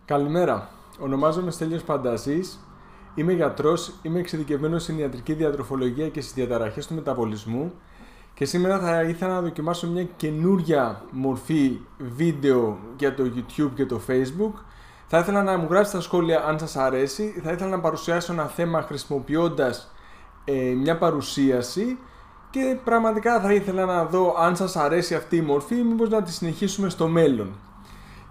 Καλημέρα, ονομάζομαι Στέλιος Πανταζής, είμαι γιατρός, είμαι εξειδικευμένος στην ιατρική διατροφολογία και στις διαταραχές του μεταβολισμού και σήμερα θα ήθελα να δοκιμάσω μια καινούρια μορφή βίντεο για το YouTube και το Facebook. Θα ήθελα να μου γράψετε στα σχόλια αν σας αρέσει, θα ήθελα να παρουσιάσω ένα θέμα χρησιμοποιώντας μια παρουσίαση και πραγματικά θα ήθελα να δω αν σας αρέσει αυτή η μορφή ή μήπως να τη συνεχίσουμε στο μέλλον.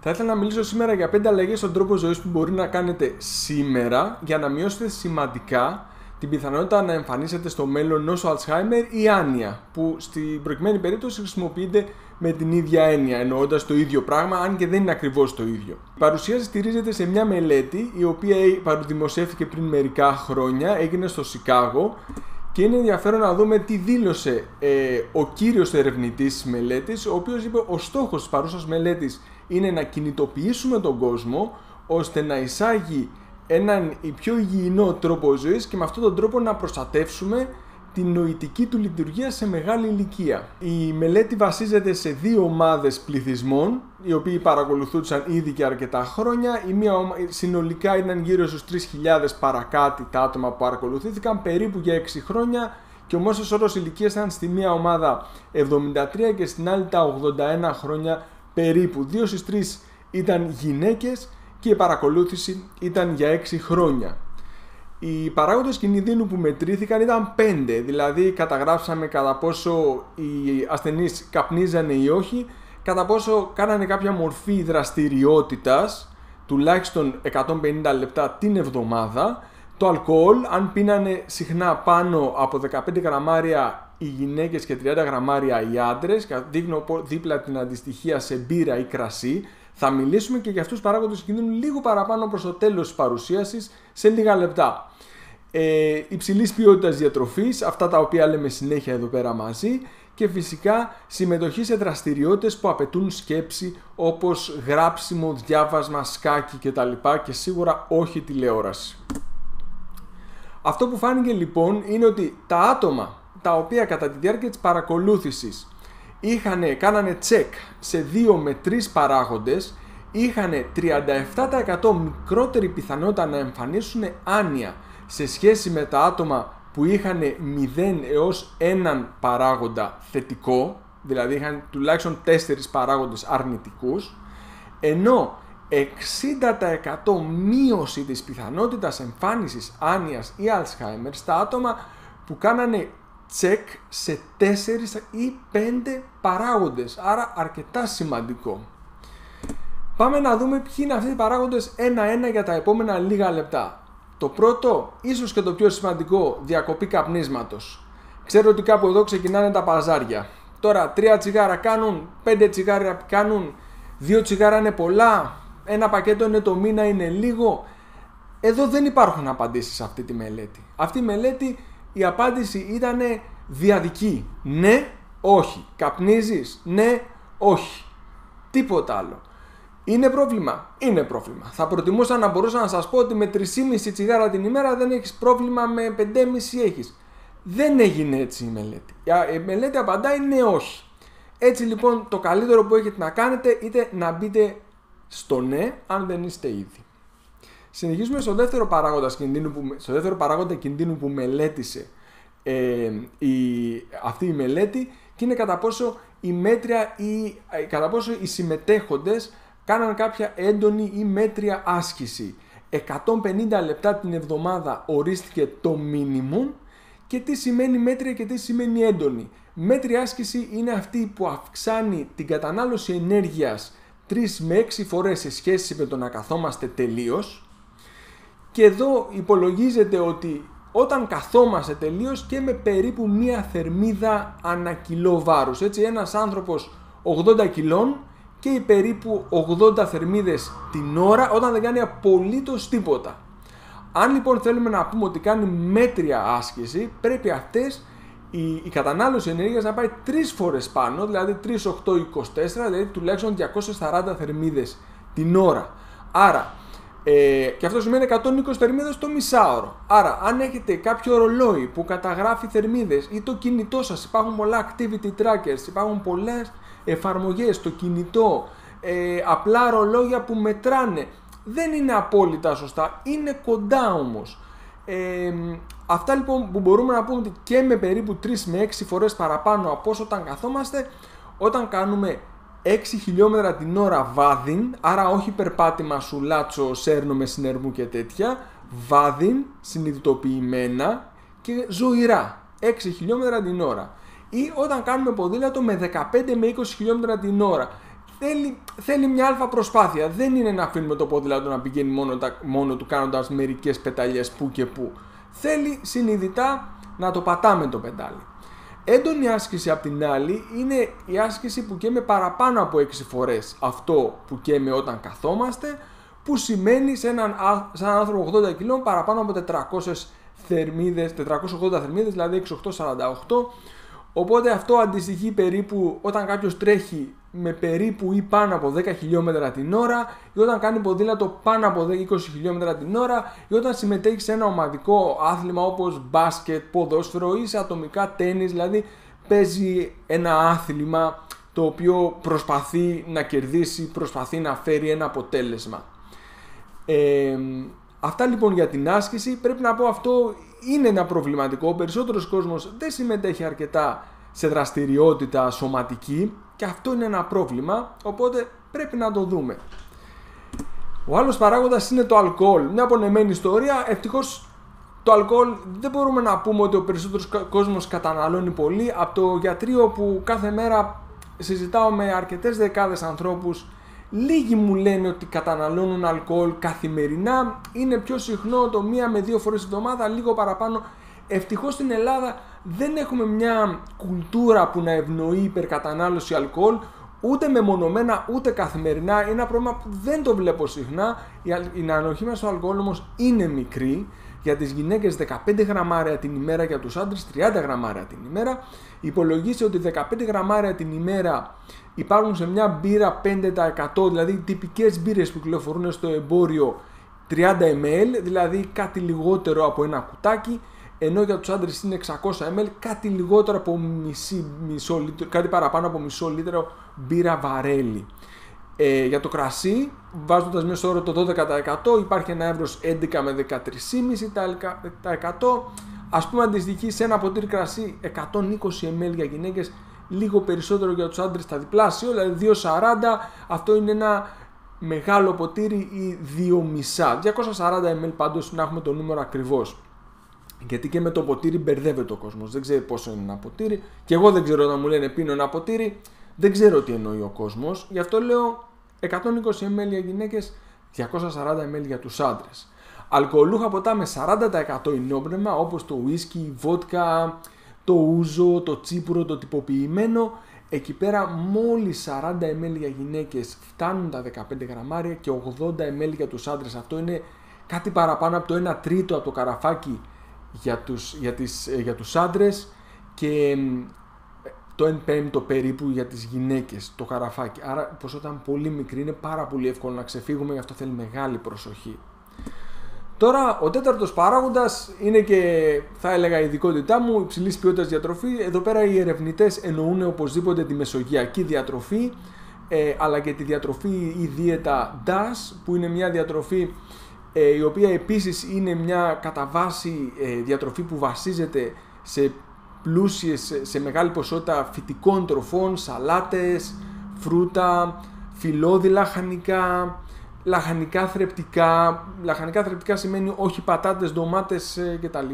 Θα ήθελα να μιλήσω σήμερα για 5 αλλαγές στον τρόπο ζωής που μπορεί να κάνετε σήμερα για να μειώσετε σημαντικά την πιθανότητα να εμφανίσετε στο μέλλον νόσο Alzheimer ή άνοια, που στην προκειμένη περίπτωση χρησιμοποιείται με την ίδια έννοια, εννοώντας το ίδιο πράγμα, αν και δεν είναι ακριβώς το ίδιο. Η παρουσίαση στηρίζεται σε μια μελέτη η οποία δημοσιεύτηκε πριν μερικά χρόνια, έγινε στο Σικάγο και είναι ενδιαφέρον να δούμε τι δήλωσε ο κύριος ερευνητής της μελέτης, ο οποίος είπε ο στόχος της παρούσας μελέτης είναι να κινητοποιήσουμε τον κόσμο ώστε να εισάγει έναν πιο υγιεινό τρόπο ζωής και με αυτόν τον τρόπο να προστατεύσουμε την νοητική του λειτουργία σε μεγάλη ηλικία. Η μελέτη βασίζεται σε 2 ομάδες πληθυσμών, οι οποίοι παρακολουθούσαν ήδη και αρκετά χρόνια. Η μία συνολικά ήταν γύρω στους 3.000 παρακάτι τα άτομα που παρακολουθήθηκαν περίπου για 6 χρόνια και ο μέσος όρος ηλικίας ήταν στη μία ομάδα 73 και στην άλλη τα 81 χρόνια περίπου. 2 στις 3 ήταν γυναίκες και η παρακολούθηση ήταν για 6 χρόνια. Οι παράγοντες κινδύνου που μετρήθηκαν ήταν 5, δηλαδή καταγράψαμε κατά πόσο οι ασθενείς καπνίζανε ή όχι, κατά πόσο κάνανε κάποια μορφή δραστηριότητας, τουλάχιστον 150 λεπτά την εβδομάδα, το αλκοόλ, αν πίνανε συχνά πάνω από 15 γραμμάρια οι γυναίκες και 30 γραμμάρια οι άντρες, δείχνω δίπλα την αντιστοιχεία σε μπύρα ή κρασί. Θα μιλήσουμε και για αυτούς τους παράγοντες κινδύνου λίγο παραπάνω προς το τέλος της παρουσίασης, σε λίγα λεπτά. Υψηλής ποιότητας διατροφής, αυτά τα οποία λέμε συνέχεια εδώ πέρα μαζί, και φυσικά συμμετοχή σε δραστηριότητες που απαιτούν σκέψη όπως γράψιμο, διάβασμα, σκάκι κτλ. Και σίγουρα όχι τηλεόραση. Αυτό που φάνηκε λοιπόν είναι ότι τα άτομα τα οποία κατά τη διάρκεια της παρακολούθησης κάνανε check σε 2 με 3 παράγοντες, είχαν 37% μικρότερη πιθανότητα να εμφανίσουν άνοια σε σχέση με τα άτομα που είχαν 0 έως 1 παράγοντα θετικό, δηλαδή είχαν τουλάχιστον 4 παράγοντες αρνητικούς, ενώ 60% μείωση της πιθανότητας εμφάνισης άνοιας ή Alzheimer στα άτομα που κάνανε τσεκ σε 4 ή 5 παράγοντες, άρα αρκετά σημαντικό. Πάμε να δούμε ποιοι είναι αυτοί οι παράγοντες ένα-ένα για τα επόμενα λίγα λεπτά. Το πρώτο, ίσως και το πιο σημαντικό, διακοπή καπνίσματος. Ξέρω ότι κάπου εδώ ξεκινάνε τα παζάρια. Τώρα 3 τσιγάρα κάνουν, 5 τσιγάρα κάνουν, 2 τσιγάρα είναι πολλά, ένα πακέτο είναι το μήνα είναι λίγο. Εδώ δεν υπάρχουν απαντήσεις σε αυτή τη μελέτη. Αυτή η μελέτη η απάντηση ήταν διαδική. Ναι, όχι. Καπνίζεις, ναι, όχι. Τίποτα άλλο. Είναι πρόβλημα. Είναι πρόβλημα. Θα προτιμούσα να μπορούσα να σας πω ότι με 3,5 τσιγάρα την ημέρα δεν έχεις πρόβλημα, με 5,5 έχεις. Δεν έγινε έτσι η μελέτη. Η μελέτη απαντάει ναι, όχι. Έτσι λοιπόν το καλύτερο που έχετε να κάνετε είτε να μπείτε στο ναι, αν δεν είστε ήδη. Συνεχίζουμε στο δεύτερο παράγοντα κινδύνου που μελέτησε αυτή η μελέτη και είναι κατά πόσο οι συμμετέχοντες κάναν κάποια έντονη ή μέτρια άσκηση. 150 λεπτά την εβδομάδα ορίστηκε το minimum. Και τι σημαίνει μέτρια και τι σημαίνει έντονη. Μέτρια άσκηση είναι αυτή που αυξάνει την κατανάλωση ενέργειας 3 με 6 φορές σε σχέση με το να καθόμαστε τελείως. Και εδώ υπολογίζεται ότι όταν καθόμαστε τελείως και με περίπου μία θερμίδα ανά κιλό βάρους. Έτσι ένας άνθρωπος 80 κιλών και οι περίπου 80 θερμίδες την ώρα όταν δεν κάνει απολύτως τίποτα. Αν λοιπόν θέλουμε να πούμε ότι κάνει μέτρια άσκηση, πρέπει η κατανάλωση ενέργειας να πάει 3 φορές πάνω, δηλαδή 3, 8, 24, δηλαδή τουλάχιστον 240 θερμίδες την ώρα. Άρα, και αυτό σημαίνει 120 θερμίδες το μισάωρο. Άρα, αν έχετε κάποιο ρολόι που καταγράφει θερμίδες ή το κινητό σας, υπάρχουν πολλά activity trackers, υπάρχουν πολλές εφαρμογές στο κινητό, απλά ρολόγια που μετράνε δεν είναι απόλυτα σωστά, είναι κοντά όμως. Αυτά λοιπόν που μπορούμε να πούμε ότι και με περίπου 3 με 6 φορές παραπάνω από όσο όταν καθόμαστε, όταν κάνουμε 6 χιλιόμετρα την ώρα βάδιν, άρα όχι περπάτημα σουλάτσο, σέρνο με συνερμού και τέτοια, βάδιν, συνειδητοποιημένα και ζωηρά, 6 χιλιόμετρα την ώρα. Ή όταν κάνουμε ποδήλατο με 15 με 20 χιλιόμετρα την ώρα. Θέλει μια αλφα προσπάθεια, δεν είναι να αφήνουμε το ποδήλατο να πηγαίνει μόνο του κάνοντας μερικές πεταλιές που και που. Θέλει συνειδητά να το πατάμε το πεντάλι. Έντονη άσκηση απ' την άλλη είναι η άσκηση που καίμε παραπάνω από 6 φορές αυτό που καίμε όταν καθόμαστε, που σημαίνει σε έναν άνθρωπο 80 κιλών παραπάνω από 480 θερμίδες, δηλαδή 6-8-48. Οπότε αυτό αντιστοιχεί περίπου όταν κάποιος τρέχει με περίπου ή πάνω από 10 χιλιόμετρα την ώρα, ή όταν κάνει ποδήλατο πάνω από 20 χιλιόμετρα την ώρα, ή όταν συμμετέχει σε ένα ομαδικό άθλημα όπως μπάσκετ, ποδόσφαιρο ή σε ατομικά τένις, δηλαδή παίζει ένα άθλημα το οποίο προσπαθεί να κερδίσει, προσπαθεί να φέρει ένα αποτέλεσμα. Αυτά λοιπόν για την άσκηση. Πρέπει να πω, αυτό είναι ένα προβληματικό. Ο περισσότερος κόσμος δεν συμμετέχει αρκετά σε δραστηριότητα σωματική και αυτό είναι ένα πρόβλημα, οπότε πρέπει να το δούμε. Ο άλλος παράγοντας είναι το αλκοόλ. Μια απονεμένη ιστορία. Ευτυχώς το αλκοόλ δεν μπορούμε να πούμε ότι ο περισσότερος κόσμος καταναλώνει πολύ. Από το γιατρείο που κάθε μέρα συζητάω με αρκετές δεκάδες ανθρώπους, λίγοι μου λένε ότι καταναλώνουν αλκοόλ καθημερινά. Είναι πιο συχνό το 1 με 2 φορές τη εβδομάδα, λίγο παραπάνω. Ευτυχώς στην Ελλάδα δεν έχουμε μια κουλτούρα που να ευνοεί υπερκατανάλωση αλκοόλ, ούτε μεμονωμένα ούτε καθημερινά. Είναι ένα πρόβλημα που δεν το βλέπω συχνά. Η ανοχή μας στο αλκοόλ όμως είναι μικρή. Για τις γυναίκες 15 γραμμάρια την ημέρα, για τους άντρες 30 γραμμάρια την ημέρα. Υπολογίστε ότι 15 γραμμάρια την ημέρα υπάρχουν σε μια μπύρα 5%, δηλαδή τυπικές μπύρες που κυκλοφορούν στο εμπόριο 30 ml, δηλαδή κάτι λιγότερο από ένα κουτάκι, ενώ για τους άντρες είναι 600 ml, κάτι λιγότερο από μισό λίτρο, κάτι παραπάνω από μισό λίτρο μπύρα βαρέλι. Για το κρασί, βάζοντας μέσα όρο το 12%, υπάρχει ένα εύρος 11 με 13,5%. Ας πούμε αντιστοιχεί σε ένα ποτήρι κρασί 120 ml για γυναίκες, λίγο περισσότερο για τους άντρες, τα διπλάσιο, δηλαδή 240. Αυτό είναι ένα μεγάλο ποτήρι ή 2,5. 240 ml πάντως, να έχουμε το νούμερο ακριβώς. Γιατί και με το ποτήρι μπερδεύεται ο κόσμος. Δεν ξέρει πόσο είναι ένα ποτήρι. Και εγώ δεν ξέρω, όταν μου λένε πίνω ένα ποτήρι, δεν ξέρω τι εννοεί ο κόσμος. Γι' αυτό λέω 120 ml για γυναίκες, 240 ml για τους άντρες. Αλκοολούχα ποτά με 40% ενόπνευμα, όπως το ουίσκι, η βότκα, το ούζο, το τσίπουρο, το τυποποιημένο. Εκεί πέρα μόλις 40 ml για γυναίκες φτάνουν τα 15 γραμμάρια και 80 ml για τους άντρες. Αυτό είναι κάτι παραπάνω από το 1 τρίτο από το καραφάκι για τους άντρες και το 1/5 περίπου για τις γυναίκες το καραφάκι. Άρα η ποσότητα είναι πολύ μικρή, είναι πάρα πολύ εύκολο να ξεφύγουμε, γι' αυτό θέλει μεγάλη προσοχή. Τώρα ο τέταρτος παράγοντας είναι και θα έλεγα η ειδικότητά μου, υψηλής ποιότητας διατροφή. Εδώ πέρα οι ερευνητές εννοούν οπωσδήποτε τη μεσογειακή διατροφή, αλλά και τη διατροφή ή δίαιτα DAS, που είναι μια διατροφή η οποία επίσης είναι μια κατά βάση διατροφή που βασίζεται σε πλούσιες, σε μεγάλη ποσότητα φυτικών τροφών, σαλάτες, φρούτα, φυλλώδη λαχανικά, λαχανικά θρεπτικά. Λαχανικά θρεπτικά σημαίνει όχι πατάτες, ντομάτες κτλ.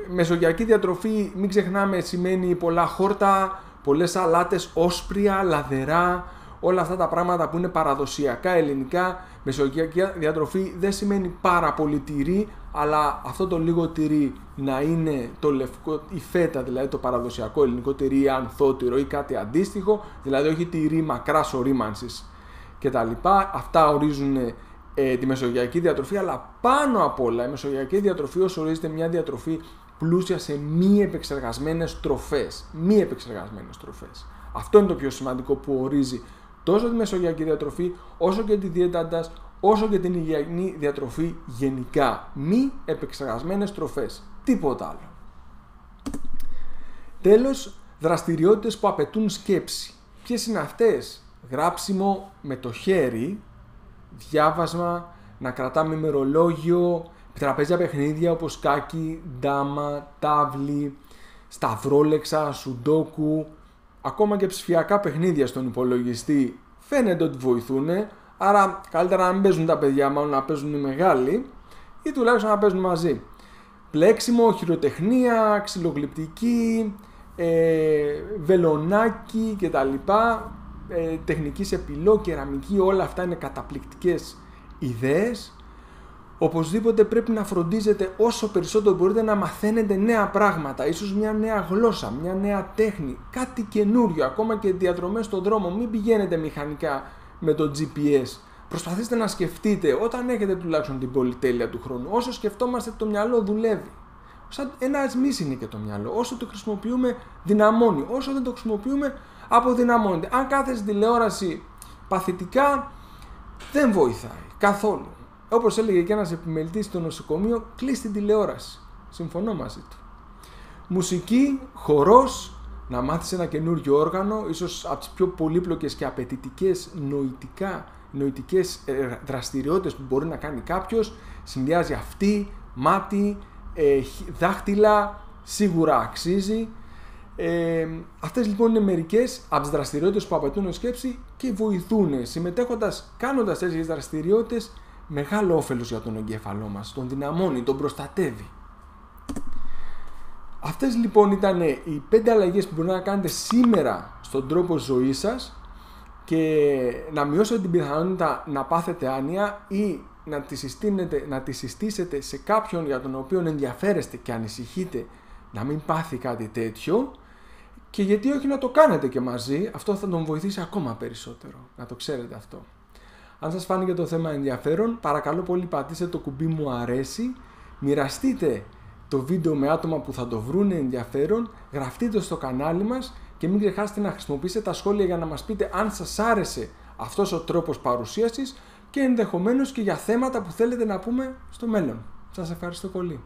Μεσογειακή διατροφή, μην ξεχνάμε, σημαίνει πολλά χόρτα, πολλές σαλάτες, όσπρια, λαδερά, όλα αυτά τα πράγματα που είναι παραδοσιακά ελληνικά. Μεσογειακή διατροφή δεν σημαίνει πάρα πολύ τυρί, αλλά αυτό το λίγο τυρί να είναι το λευκό, η φέτα, δηλαδή το παραδοσιακό ελληνικό τυρί, ή ανθότυρο ή κάτι αντίστοιχο, δηλαδή όχι τυρί μακράς ορίμανσης κτλ. Αυτά ορίζουν τη μεσογειακή διατροφή, αλλά πάνω απ' όλα η μεσογειακή διατροφή ορίζεται μια διατροφή πλούσια σε μη επεξεργασμένες τροφές. Μη επεξεργασμένες τροφές. Αυτό είναι το πιο σημαντικό που ορίζει τόσο τη μεσογειακή διατροφή, όσο και τη δίαιτα DAS, όσο και την υγιεινή διατροφή γενικά. Μη επεξεργασμένες τροφές. Τίποτα άλλο. Τέλος, δραστηριότητες που απαιτούν σκέψη. Ποιες είναι αυτές? Γράψιμο με το χέρι, διάβασμα, να κρατάμε ημερολόγιο, τραπέζια παιχνίδια όπως σκάκι, ντάμα, τάβλη, σταυρόλεξα, σουντόκου, ακόμα και ψηφιακά παιχνίδια στον υπολογιστή φαίνεται ότι βοηθούν, άρα καλύτερα να μην παίζουν τα παιδιά, μάλλον να παίζουν οι μεγάλοι ή τουλάχιστον να παίζουν μαζί. Πλέξιμο, χειροτεχνία, ξυλογλυπτική, βελονάκι κτλ. Τεχνική σε πυλό, κεραμική, όλα αυτά είναι καταπληκτικές ιδέες. Οπωσδήποτε πρέπει να φροντίζετε όσο περισσότερο μπορείτε να μαθαίνετε νέα πράγματα, ίσως μια νέα γλώσσα, μια νέα τέχνη, κάτι καινούριο, ακόμα και διαδρομές στον δρόμο. Μην πηγαίνετε μηχανικά με το GPS. Προσπαθήστε να σκεφτείτε όταν έχετε τουλάχιστον την πολυτέλεια του χρόνου. Όσο σκεφτόμαστε το μυαλό δουλεύει. Σαν ένα μυς είναι και το μυαλό. Όσο το χρησιμοποιούμε δυναμώνει, όσο δεν το χρησιμοποιούμε αποδυναμώνεται. Αν κάθεσαι τηλεόραση παθητικά δεν βοηθάει καθόλου. Όπως έλεγε και ένας επιμελητής στο νοσοκομείο, κλείς την τηλεόραση. Συμφωνώ μαζί του. Μουσική, χορός, να μάθεις ένα καινούριο όργανο, ίσως από τις πιο πολύπλοκες και απαιτητικές νοητικές δραστηριότητες που μπορεί να κάνει κάποιος. Συνδυάζει αυτή, μάτι, δάχτυλα, σίγουρα αξίζει. Αυτές λοιπόν είναι μερικές από τις δραστηριότητες που απαιτούν σκέψη και βοηθούν. Συμμετέχοντας, κάνοντας τέτοιες δραστηριότητες, μεγάλο όφελος για τον εγκέφαλό μας, τον δυναμώνει, τον προστατεύει. Αυτές λοιπόν ήταν οι 5 αλλαγές που μπορείτε να κάνετε σήμερα στον τρόπο ζωής σας και να μειώσετε την πιθανότητα να πάθετε άνοια ή να τη συστήσετε σε κάποιον για τον οποίο ενδιαφέρεστε και ανησυχείτε να μην πάθει κάτι τέτοιο, και γιατί όχι να το κάνετε και μαζί, αυτό θα τον βοηθήσει ακόμα περισσότερο, να το ξέρετε αυτό. Αν σας φάνηκε το θέμα ενδιαφέρον, παρακαλώ πολύ πατήστε το κουμπί μου αρέσει, μοιραστείτε το βίντεο με άτομα που θα το βρούνε ενδιαφέρον, γραφτείτε στο κανάλι μας και μην ξεχάσετε να χρησιμοποιήσετε τα σχόλια για να μας πείτε αν σας άρεσε αυτός ο τρόπος παρουσίασης και ενδεχομένως και για θέματα που θέλετε να πούμε στο μέλλον. Σας ευχαριστώ πολύ.